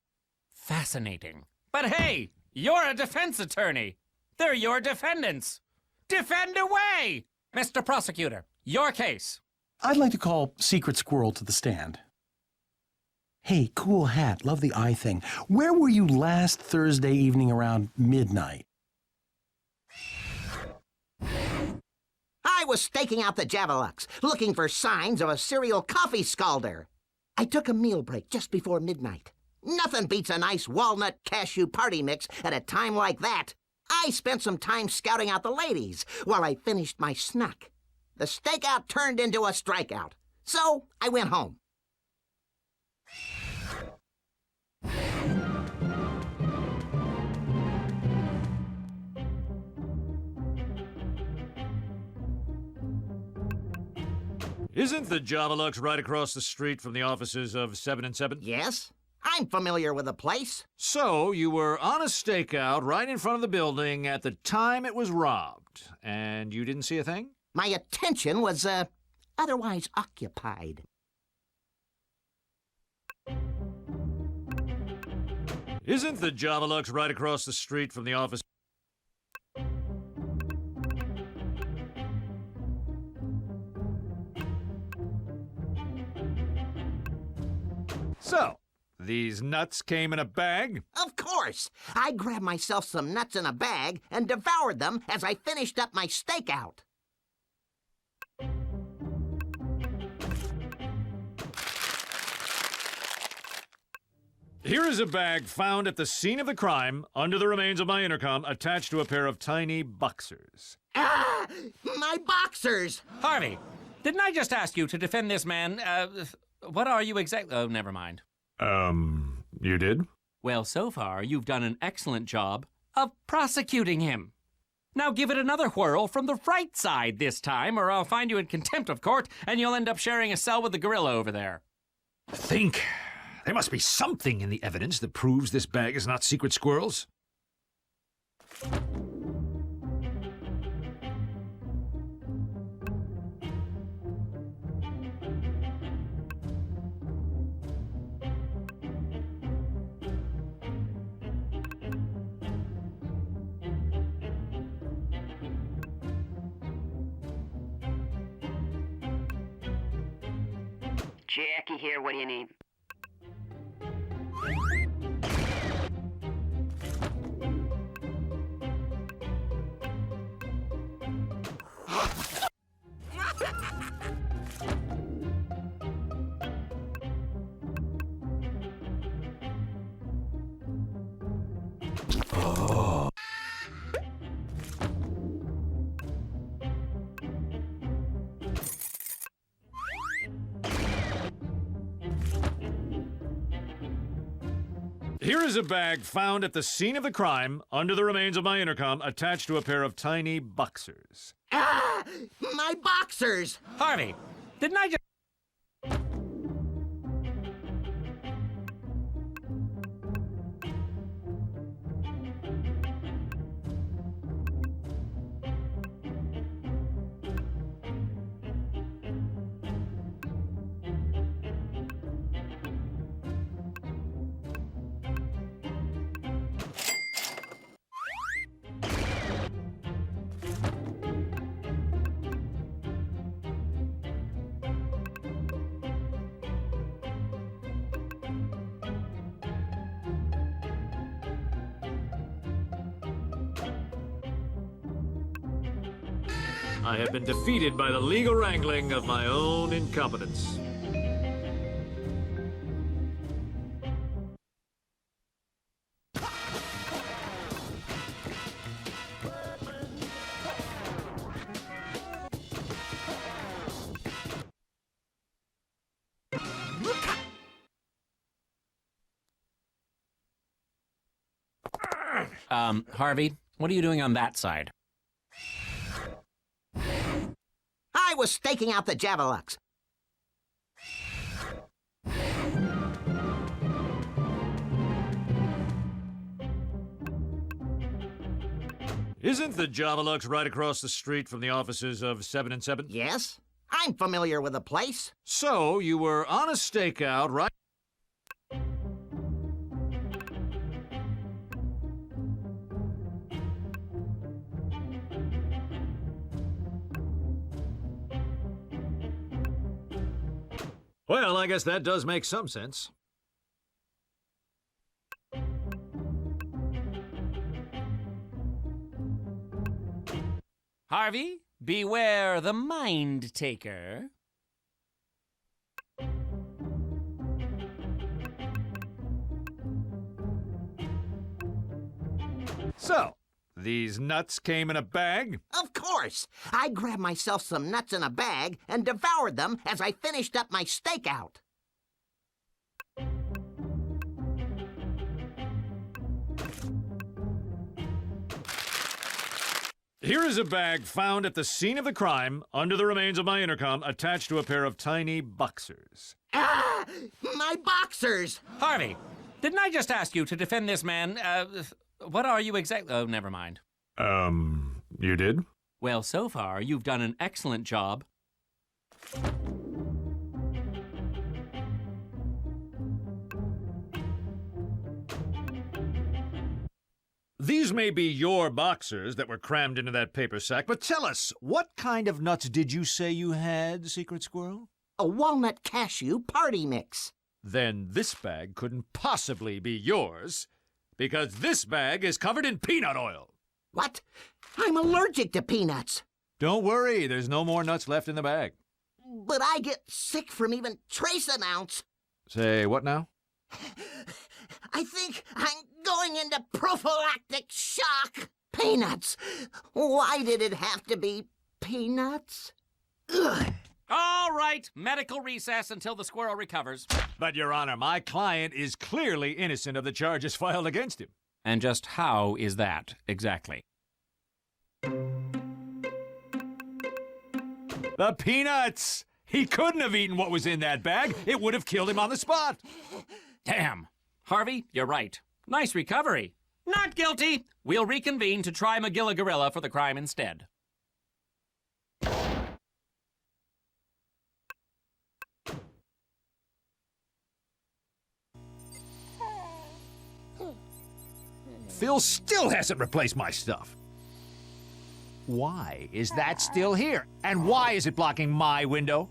Fascinating. But hey, you're a defense attorney. They're your defendants. Defend away! Mr. Prosecutor, your case. I'd like to call Secret Squirrel to the stand. Hey, cool hat, love the eye thing. Where were you last Thursday evening around midnight? I was staking out the Javelux, looking for signs of a serial coffee scalder. I took a meal break just before midnight. Nothing beats a nice walnut cashew party mix at a time like that. I spent some time scouting out the ladies while I finished my snack. The stakeout turned into a strikeout, so I went home. Isn't the Javelux right across the street from the offices of 7 and 7? Yes, I'm familiar with the place. So, you were on a stakeout right in front of the building at the time it was robbed, and you didn't see a thing? My attention was, otherwise occupied. Isn't the Javelux right across the street from the office? So, these nuts came in a bag? Of course! I grabbed myself some nuts in a bag and devoured them as I finished up my stakeout. Here is a bag found at the scene of the crime, under the remains of my intercom, attached to a pair of tiny boxers. Ah! My boxers! Harvey, didn't I just ask you to defend this man? What are you exactly? Oh, never mind. You did? Well, so far, you've done an excellent job of prosecuting him. Now give it another whirl from the right side this time, or I'll find you in contempt of court, and you'll end up sharing a cell with the gorilla over there. Think. There must be something in the evidence that proves this bag is not Secret Squirrel's. Jackie here, what do you need? Here is a bag found at the scene of the crime, under the remains of my intercom, attached to a pair of tiny boxers. Ah! My boxers! Harvey, didn't I just... I have been defeated by the legal wrangling of my own incompetence. Harvey, what are you doing on that side? I was staking out the Javelux. Isn't the Javelux right across the street from the offices of 7 and 7? Yes, I'm familiar with the place. So, you were on a stakeout, right? Well, I guess that does make some sense. Harvey, beware the mind taker. So, these nuts came in a bag? Of course. I grabbed myself some nuts in a bag and devoured them as I finished up my stakeout. Here is a bag found at the scene of the crime under the remains of my intercom attached to a pair of tiny boxers. Ah! My boxers! Harvey, didn't I just ask you to defend this man? What are you exactly? Oh, never mind. You did? Well, so far, you've done an excellent job. These may be your boxers that were crammed into that paper sack, but tell us, what kind of nuts did you say you had, Secret Squirrel? A walnut cashew party mix. Then this bag couldn't possibly be yours, because this bag is covered in peanut oil. What? I'm allergic to peanuts. Don't worry, there's no more nuts left in the bag. But I get sick from even trace amounts. Say, what now? I think I'm going into prophylactic shock. Peanuts. Why did it have to be peanuts? Ugh. All right, medical recess until the squirrel recovers. But, Your Honor, my client is clearly innocent of the charges filed against him. And just how is that, exactly? The peanuts! He couldn't have eaten what was in that bag. It would have killed him on the spot. Damn. Harvey, you're right. Nice recovery. Not guilty. We'll reconvene to try Magilla Gorilla for the crime instead. Phil still hasn't replaced my stuff. Why is that still here? And why is it blocking my window?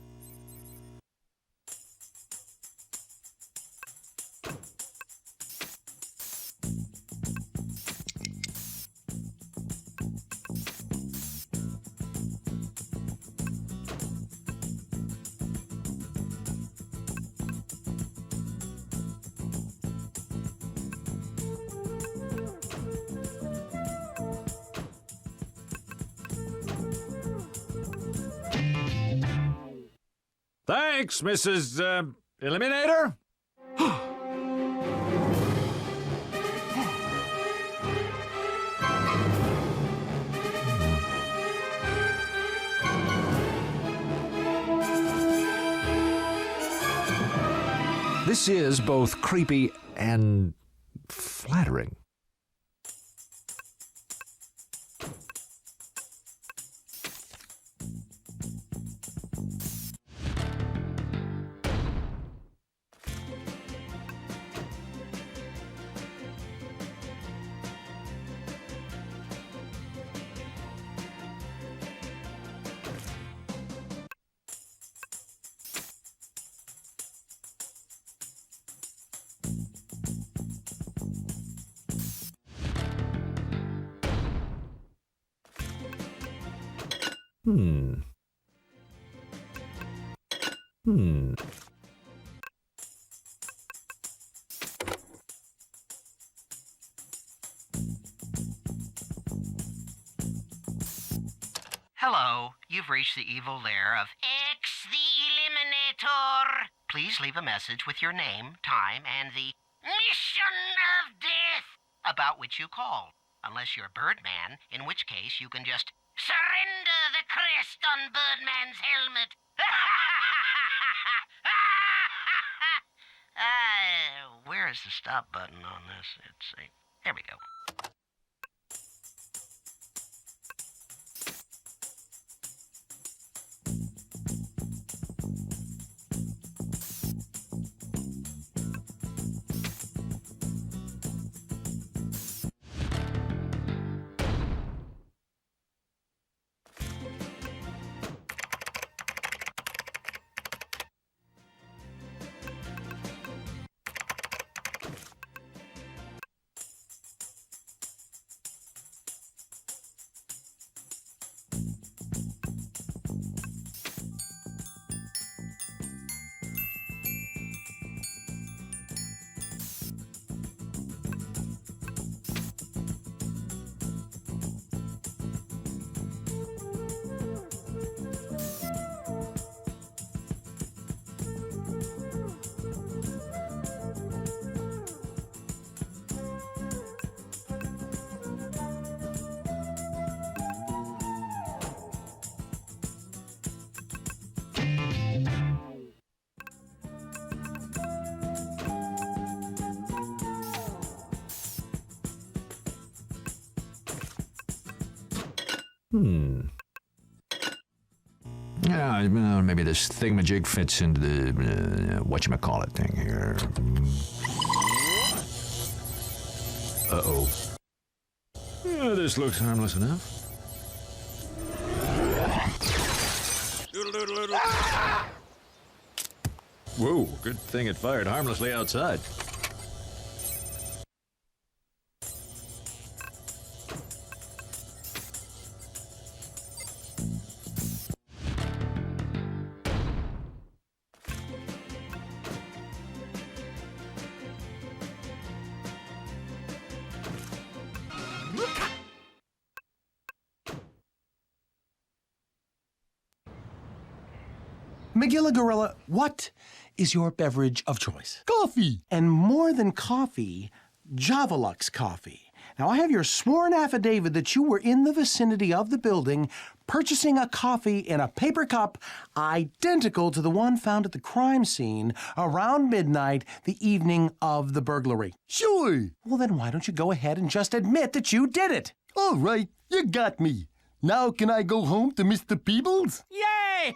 Thanks, Mrs. Eliminator. This is both creepy and flattering. Hello, you've reached the evil lair of X the Eliminator. Please leave a message with your name, time, and the mission of death about which you called. Unless you're Birdman, in which case you can just surrender the crest on Birdman's helmet. Where is the stop button on this? There we go. Yeah, well, maybe this thingamajig fits into the whatchamacallit thing here. Uh-oh. Yeah, this looks harmless enough. Whoa, good thing it fired harmlessly outside. Magilla Gorilla, what is your beverage of choice? Coffee. And more than coffee, Javalux coffee. Now, I have your sworn affidavit that you were in the vicinity of the building purchasing a coffee in a paper cup identical to the one found at the crime scene around midnight the evening of the burglary. Sure. Well, then why don't you go ahead and just admit that you did it? All right, you got me. Now can I go home to Mr. Peebles? Yay!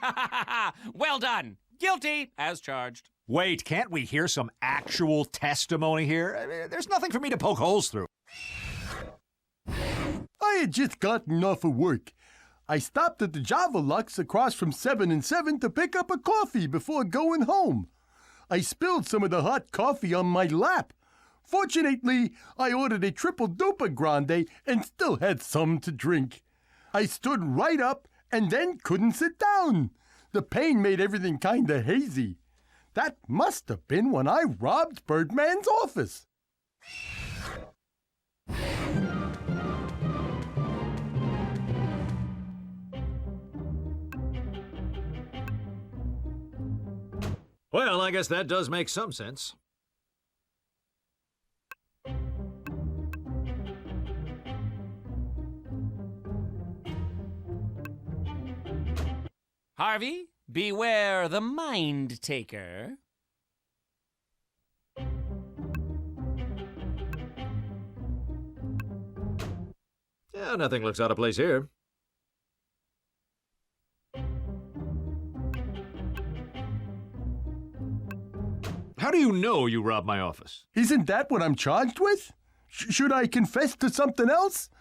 Well done. Guilty as charged. Wait, can't we hear some actual testimony here? I mean, there's nothing for me to poke holes through. I had just gotten off of work. I stopped at the Javalux across from 7 and 7 to pick up a coffee before going home. I spilled some of the hot coffee on my lap. Fortunately, I ordered a triple duper grande and still had some to drink. I stood right up and then couldn't sit down. The pain made everything kinda hazy. That must have been when I robbed Birdman's office. Well, I guess that does make some sense. Harvey, beware the mind taker. Yeah, nothing looks out of place here. How do you know you robbed my office? Isn't that what I'm charged with? Should I confess to something else?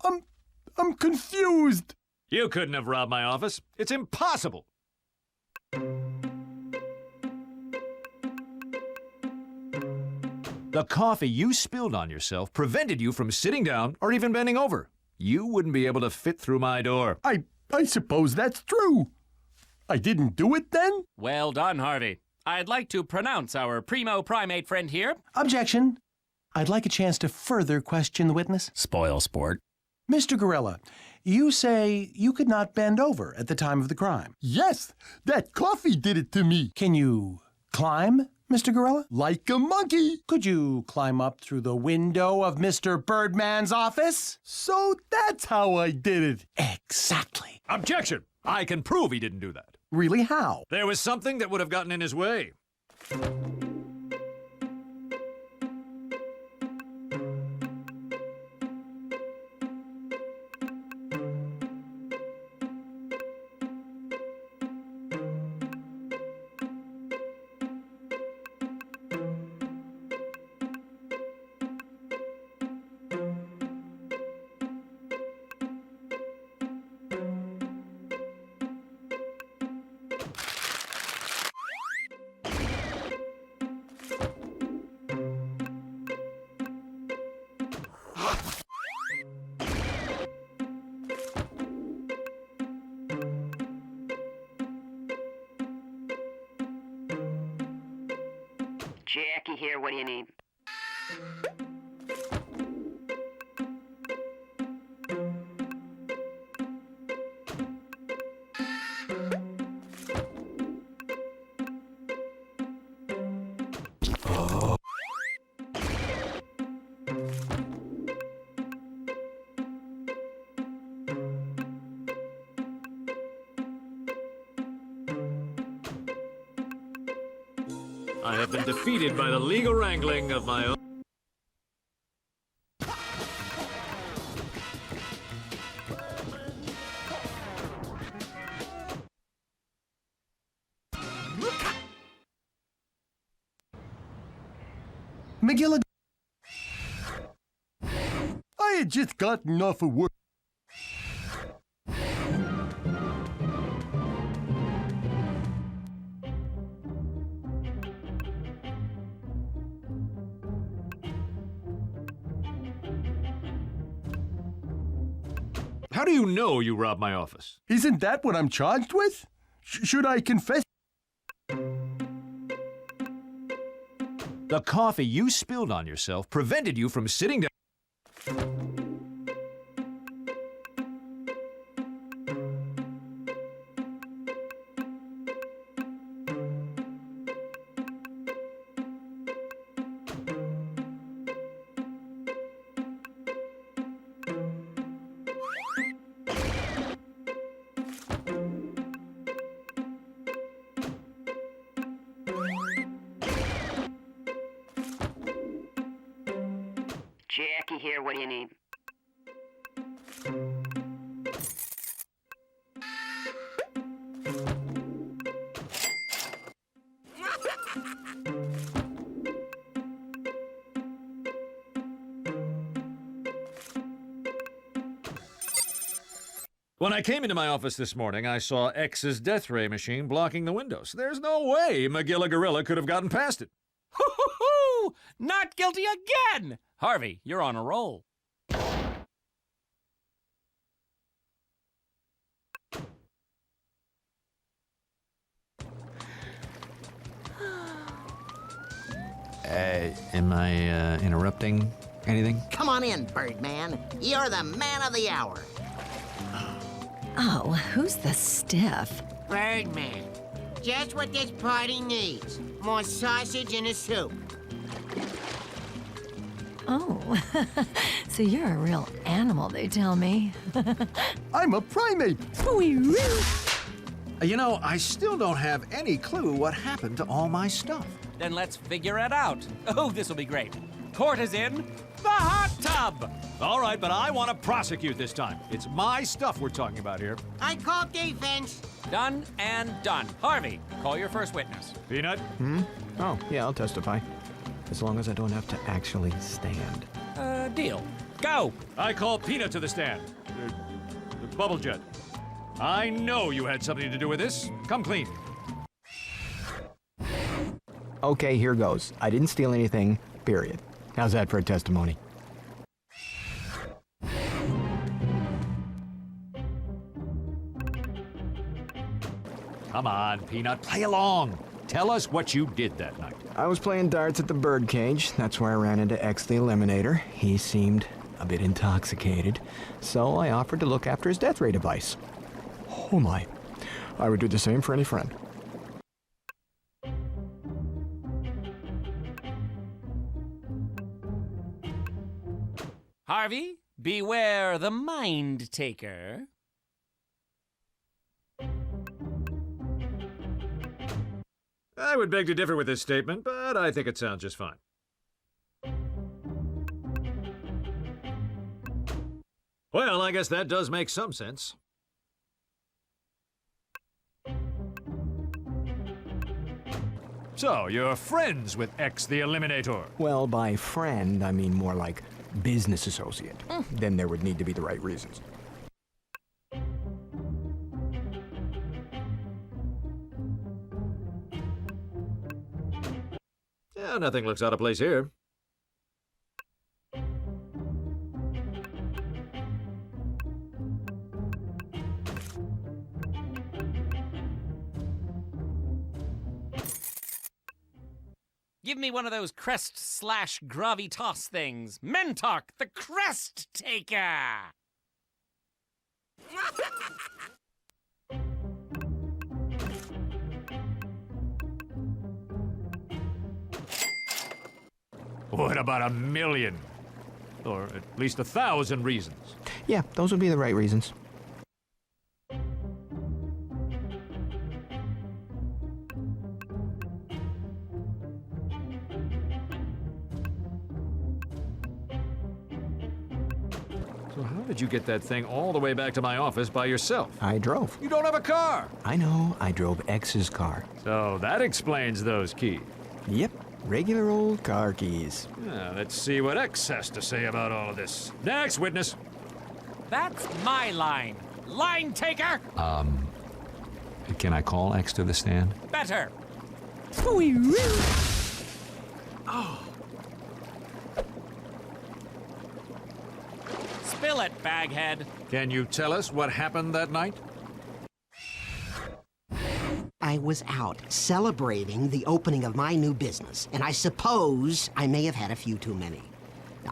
I'm confused. You couldn't have robbed my office. It's impossible. The coffee you spilled on yourself prevented you from sitting down or even bending over. You wouldn't be able to fit through my door. I I suppose that's true. I didn't do it then? Well done, Harvey. I'd like to pronounce our primo primate friend here. Objection. I'd like a chance to further question the witness. Spoil sport. Mr. Gorilla, you say you could not bend over at the time of the crime. Yes, that coffee did it to me. Can you climb, Mr. Gorilla? Like a monkey. Could you climb up through the window of Mr. Birdman's office? So that's how I did it. Exactly. Objection! I can prove he didn't do that. Really, how? There was something that would have gotten in his way. Jackie here, what do you need? I have been defeated by the legal wrangling of my own. McGilligan. I had just gotten off of work. How do you know you robbed my office? Isn't that what I'm charged with? Should I confess? The coffee you spilled on yourself prevented you from sitting down. Jackie here, what do you need? When I came into my office this morning, I saw X's death ray machine blocking the windows. There's no way Magilla Gorilla could have gotten past it. Hoo-hoo-hoo! Not guilty again! Harvey, you're on a roll. Am I interrupting anything? Come on in, Birdman. You're the man of the hour. Oh, who's the stiff? Birdman. Just what this party needs. More sausage in the soup. Oh, so you're a real animal, they tell me. I'm a primate. You know, I still don't have any clue what happened to all my stuff. Then let's figure it out. Oh, this will be great. Court is in the hot tub. All right, but I want to prosecute this time. It's my stuff we're talking about here. I call defense. Done and done. Harvey, call your first witness. Peanut? Oh, yeah, I'll testify. As long as I don't have to actually stand. Deal. Go. I call Peanut to the stand. The bubble jet. I know you had something to do with this. Come clean. Okay, here goes. I didn't steal anything, period. How's that for a testimony? Come on, Peanut, play along. Tell us what you did that night. I was playing darts at the birdcage. That's where I ran into X the Eliminator. He seemed a bit intoxicated, so I offered to look after his death ray device. Oh my. I would do the same for any friend. Harvey, beware the mind taker. I would beg to differ with this statement, but I think it sounds just fine. Well, I guess that does make some sense. So, you're friends with X the Eliminator? Well, by friend, I mean more like business associate. Then there would need to be the right reasons. Yeah, nothing looks out of place here. Give me one of those crest/gravitas things. Mentok, the crest taker! What about 1,000,000? Or at least 1,000 reasons? Yeah, those would be the right reasons. So how did you get that thing all the way back to my office by yourself? I drove. You don't have a car! I know, I drove X's car. So that explains those keys. Yep, regular old car keys. Yeah, let's see what X has to say about all of this. Next witness. That's my line. Line taker! Can I call X to the stand? Better. Oh. Spill it, baghead. Can you tell us what happened that night? I was out celebrating the opening of my new business, and I suppose I may have had a few too many.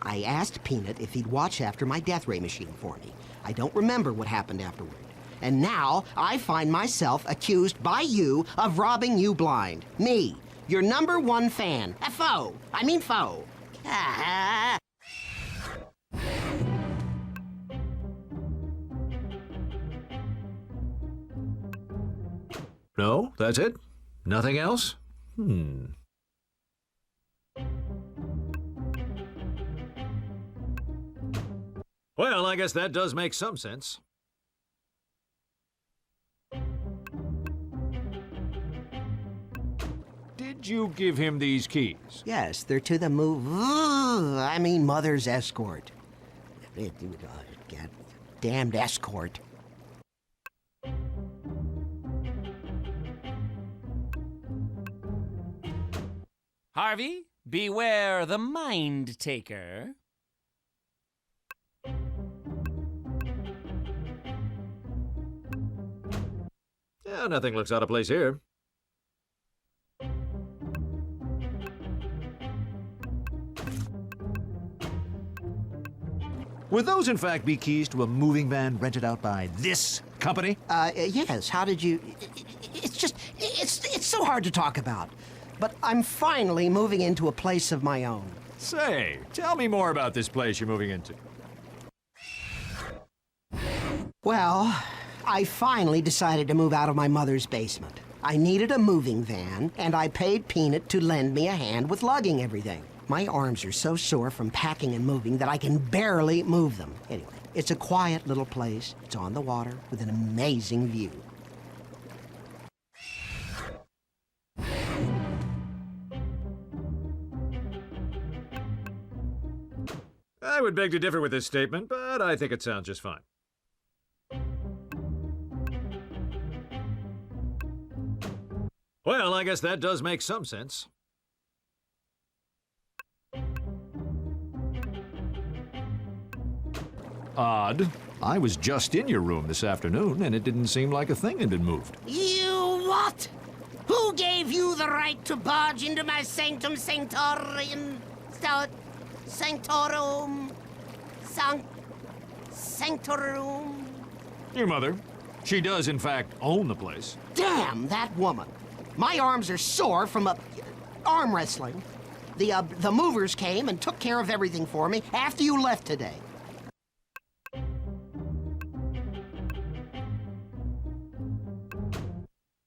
I asked Peanut if he'd watch after my death ray machine for me. I don't remember what happened afterward. And now I find myself accused by you of robbing you blind. Me, your #1 fan. A foe. I mean foe. No, that's it? Nothing else? Well, I guess that does make some sense. Did you give him these keys? Yes, they're to the mother's escort. Damned escort. Harvey, beware the mind taker. Yeah, nothing looks out of place here. Would those, in fact, be keys to a moving van rented out by this company? Yes. How did you... It's so hard to talk about. But I'm finally moving into a place of my own. Say, tell me more about this place you're moving into. Well, I finally decided to move out of my mother's basement. I needed a moving van, and I paid Peanut to lend me a hand with lugging everything. My arms are so sore from packing and moving that I can barely move them. Anyway, it's a quiet little place. It's on the water with an amazing view. I would beg to differ with this statement, but I think it sounds just fine. Well, I guess that does make some sense. Odd. I was just in your room this afternoon, and it didn't seem like a thing had been moved. You What? Who gave you the right to barge into my sanctum sanctorum? Sanctorum? Sanctorum? Your mother. She does, in fact, own the place. Damn that woman. My arms are sore from arm wrestling. The movers came and took care of everything for me after you left today.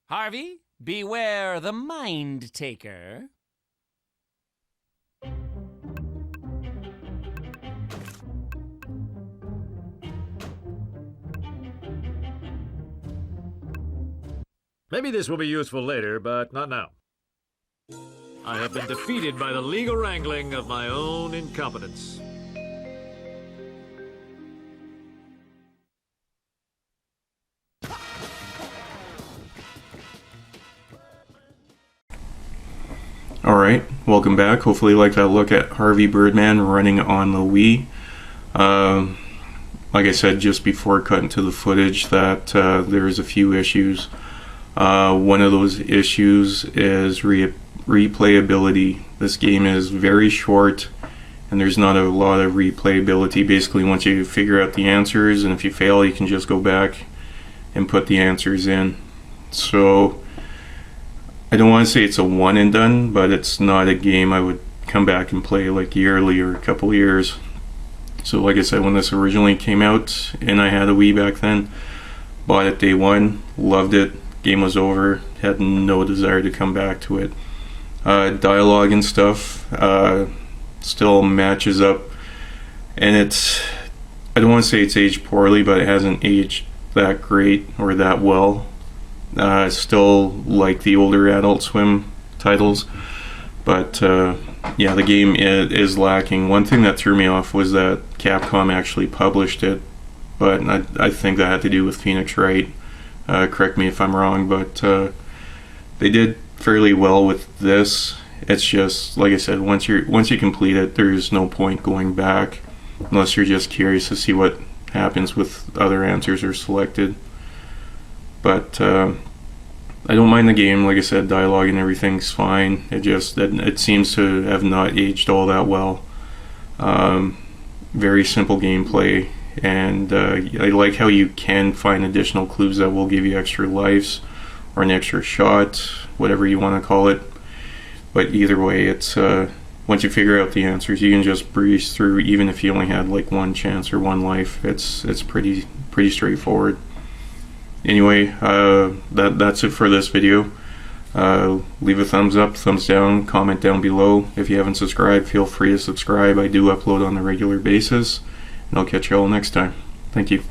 Harvey, beware the mind taker. Maybe this will be useful later, but not now. I have been defeated by the legal wrangling of my own incompetence. Alright, welcome back. Hopefully you like that look at Harvey Birdman running on the Wii. Like I said just before cutting to the footage that there's a few issues. One of those issues is replayability. This game is very short and there's not a lot of replayability. Basically, once you figure out the answers, and if you fail you can just go back and put the answers in. So I don't want to say it's a one and done, but it's not a game I would come back and play like yearly or a couple years. So like I said, when this originally came out and I had a Wii back then, bought it day one, loved it, game was over, had no desire to come back to it. Dialogue and stuff still matches up, and I don't want to say it's aged poorly, but it hasn't aged that great or that well. Still like the older Adult Swim titles, but yeah, the game is lacking. One thing that threw me off was that Capcom actually published it, but I think that had to do with Phoenix Wright. Correct me if I'm wrong, but they did fairly well with this. It's just, like I said, once you complete it, there's no point going back unless you're just curious to see what happens with other answers are selected. But I don't mind the game. Like I said, dialogue and everything's fine. It seems to have not aged all that well. Very simple gameplay, and I like how you can find additional clues that will give you extra lives or an extra shot, whatever you want to call it. But either way, it's once you figure out the answers, you can just breeze through, even if you only had like one chance or one life. It's pretty straightforward. Anyway, that's it for this video. Leave a thumbs up, thumbs down, comment down below. If you haven't subscribed, feel free to subscribe. I do upload on a regular basis, and I'll catch you all next time. Thank you.